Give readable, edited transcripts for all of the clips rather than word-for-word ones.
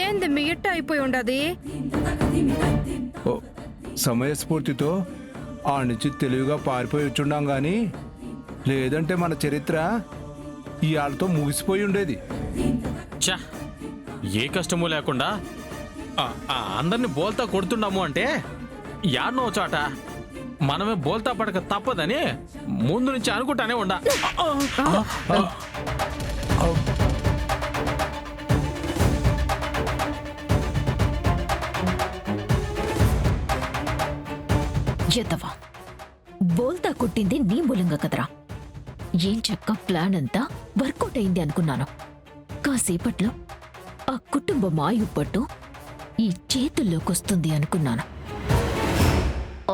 ఏంది మీ ఇట్ట అయిపోయి ఉండదు? సమయస్ఫూర్తితో ఆ నుంచి తెలివిగా పారిపోయి వచ్చుండాం గాని లేదంటే మన చరిత్ర ఈ ఆళ్ళతో ముగిసిపోయి ఉండేది. చా, ఏ కష్టమూ లేకుండా అందరిని బోల్తా కొడుతున్నాము అంటే యాడ్నో చాట మనమే బోల్తా పడక తప్పదని ముందు నుంచి అనుకుంటానే ఉండా. ఎదవా, బోల్తా కొట్టింది నీ మూలంగా కదరా. ఏం చెక్క ప్లాన్ అంతా వర్కౌట్ అయింది అనుకున్నాను. కాసేపట్లో ఆ కుటుంబం ఆయుపట్టు ఈ చేతుల్లోకొస్తుంది అనుకున్నాను.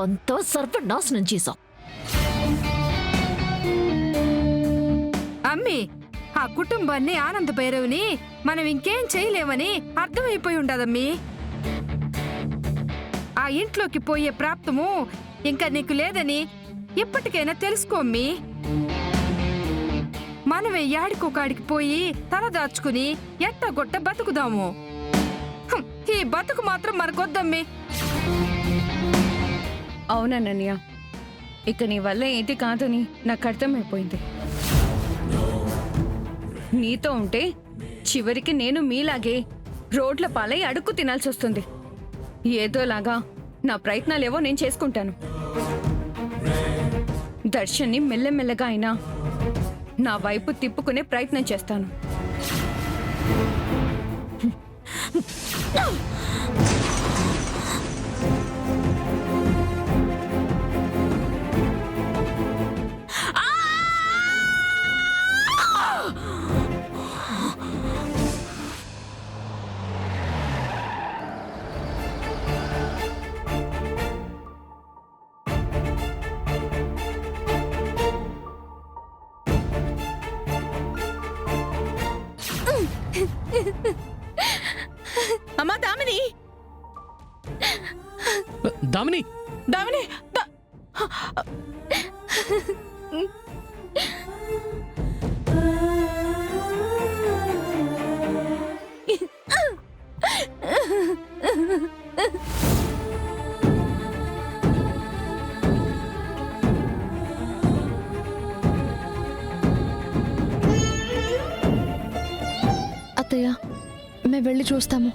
అంతా సర్వనాశనం చేశాం. అమ్మి, ఆ కుటుంబాన్ని ఆనంద భైరవిని మనం ఇంకేం చేయలేమని అర్థమైపోయి ఉండదమ్మీ. ఆ ఇంట్లోకి పోయే ప్రాప్తము ఇంకా నీకు లేదని ఇప్పటికైనా తెలుసుకోమ్మి. మనమే యాడికొకాడికి పోయి తల దాచుకుని ఎట్టగొట్ట బతుకుదాము. ఈ బతుకు మాత్రం మనకొద్దమ్మి. అవునన్నయ్య, ఇక నీ వల్ల ఏంటి కాదని నాకు అర్థమైపోయింది. నీతో ఉంటే చివరికి నేను మీలాగే రోడ్ల పాలై అడుక్కు తినాల్సి వస్తుంది. ఏదోలాగా నా ప్రయత్నాలేవో నేను చేసుకుంటాను. దర్శన్ని మెల్లమెల్లగా అయినా నా వైపు తిప్పుకునే ప్రయత్నం చేస్తాను. అమ్మా దామిని, దామిని, దామిని, అత్తయ్య, మేము వెళ్ళి చూస్తాము.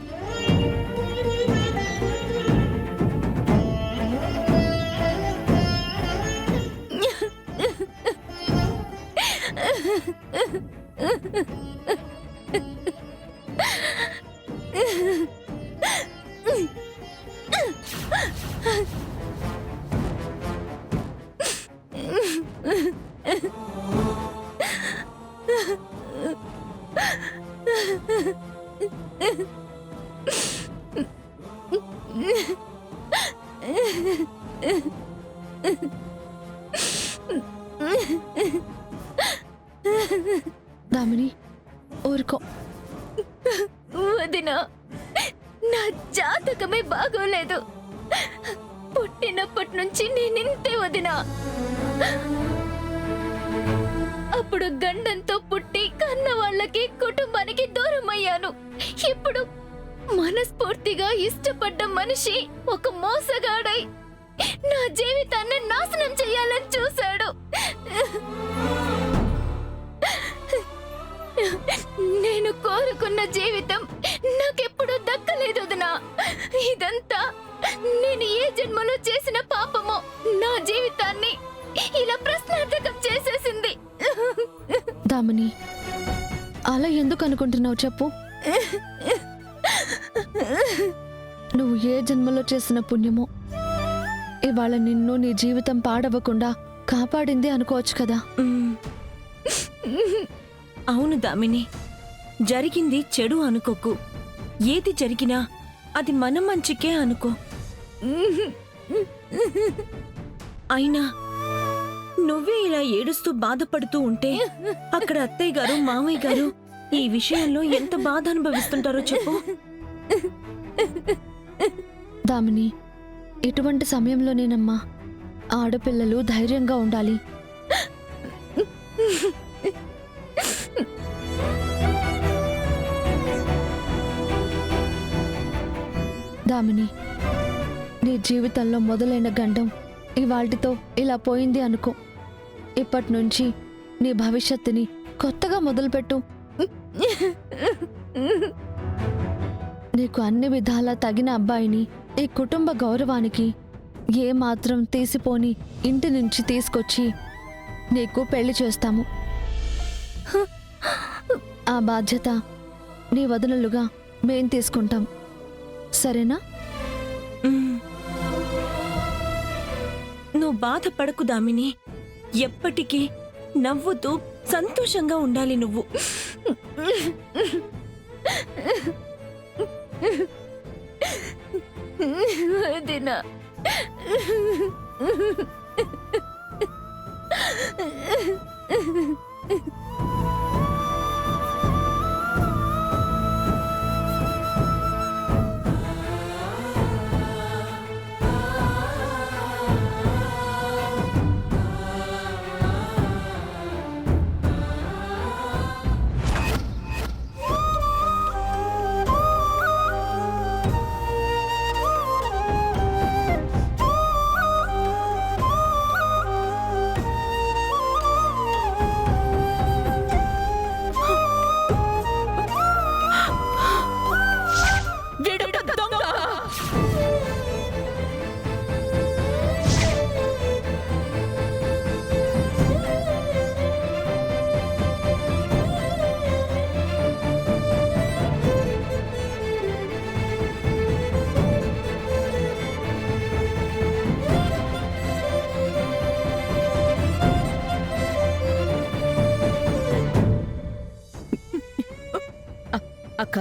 దామిని, ఊరుకో. వదినా, నా జాతకమే బాగోలేదు. పుట్టినప్పటి నుంచి నేనింతే వదినా. అప్పుడు గండంతో పుట్టి కన్న వాళ్ళకి కుటుంబానికి దూరం అయ్యాను. ఇప్పుడు మనస్ఫూర్తిగా ఇష్టపడ్డ మనిషి ఒక మోసగాడై నా జీవితాన్ని నాశనం చెయ్యాలని చూశాడు. నేను కోరుకున్న జీవితం నాకెప్పుడు దక్కలేదు వదినా. ఇదంతా నేను ఏ జన్మలో చేసిన పాపమో నా జీవితాన్ని ఇలా ప్రశ్నార్థకం చేసేసింది. దామిని, అలా ఎందుకు అనుకుంటున్నావు చెప్పు. నువ్వు ఏ జన్మలో చేసిన పుణ్యమో ఇవాళ నిన్ను నీ జీవితం పాడవకుండా కాపాడింది అనుకోవచ్చు కదా. అవును దామిని, జరిగింది చెడు అనుకోకు. ఏది జరిగినా అది మన మంచికే అనుకో. అయినా నువ్వే ఇలా ఏడుస్తూ బాధపడుతూ ఉంటే అక్కడ అత్తయ్య గారు మామయ్య గారు ఈ విషయంలో ఎంత బాధ అనుభవిస్తుంటారో చెప్పు. దామిని, ఇటువంటి సమయంలోనేనమ్మా ఆడపిల్లలు ధైర్యంగా ఉండాలి. దామిని, నీ జీవితంలో మొదలైన గండం ఇవాల్టితో ఇలా పోయింది అనుకో. ఇప్పటి నుంచి నీ భవిష్యత్తుని కొత్తగా మొదలుపెట్టు. నీకు అన్ని విధాలా తగిన అబ్బాయిని ఈ కుటుంబ గౌరవానికి ఏ మాత్రం తీసిపోని ఇంటి నుంచి తీసుకొచ్చి నీకు పెళ్లి చేస్తాము. ఆ బాధ్యత నీ వదనలుగా మేం తీసుకుంటాం, సరేనా? నువ్వు బాధపడకు దామిని. ఎప్పటికీ నవ్వుతూ సంతోషంగా ఉండాలి నువ్వు. వదినా, అక్క,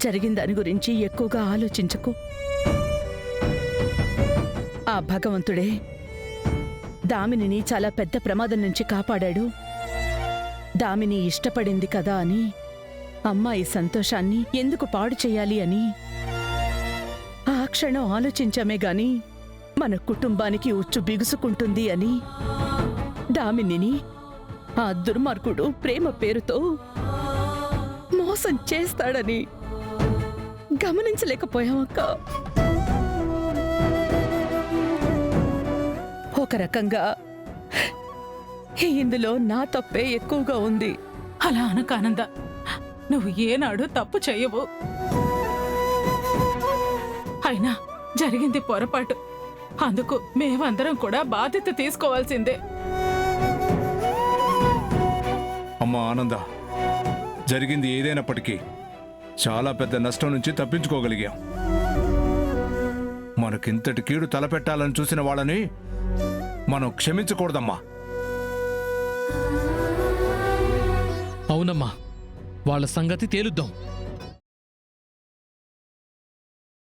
జరిగిన దాని గురించి ఎక్కువగా ఆలోచించకు. ఆ భగవంతుడే దామినిని చాలా పెద్ద ప్రమాదం నుంచి కాపాడాడు. దామిని ఇష్టపడింది కదా అని అమ్మాయి సంతోషాన్ని ఎందుకు పాడు చేయాలి అని ఆ క్షణం ఆలోచించామే గాని మన కుటుంబానికి ఉచ్చు బిగుసుకుంటుంది అని దామినిని ఆ దుర్మార్గుడు ప్రేమ పేరుతో మోసం చేస్తాడని గమనించలేకపోయామక్క. ఒక రకంగా ఇందులో నా తప్పే ఎక్కువగా ఉంది. అలా అనకానంద, నువ్వు ఏనాడు తప్పు చెయ్యవు. అయినా జరిగింది పొరపాటు, అందుకు మేమందరం కూడా బాధ్యత తీసుకోవాల్సిందే. అమ్మా ఆనంద, జరిగింది ఏదైనప్పటికీ చాలా పెద్ద నష్టం నుంచి తప్పించుకోగలిగాం. మనకింతటి కీడు తలపెట్టాలని చూసిన వాళ్ళని మనం క్షమించకూడదమ్మా. అవునమ్మా, వాళ్ళ సంగతి తేలుద్దాం.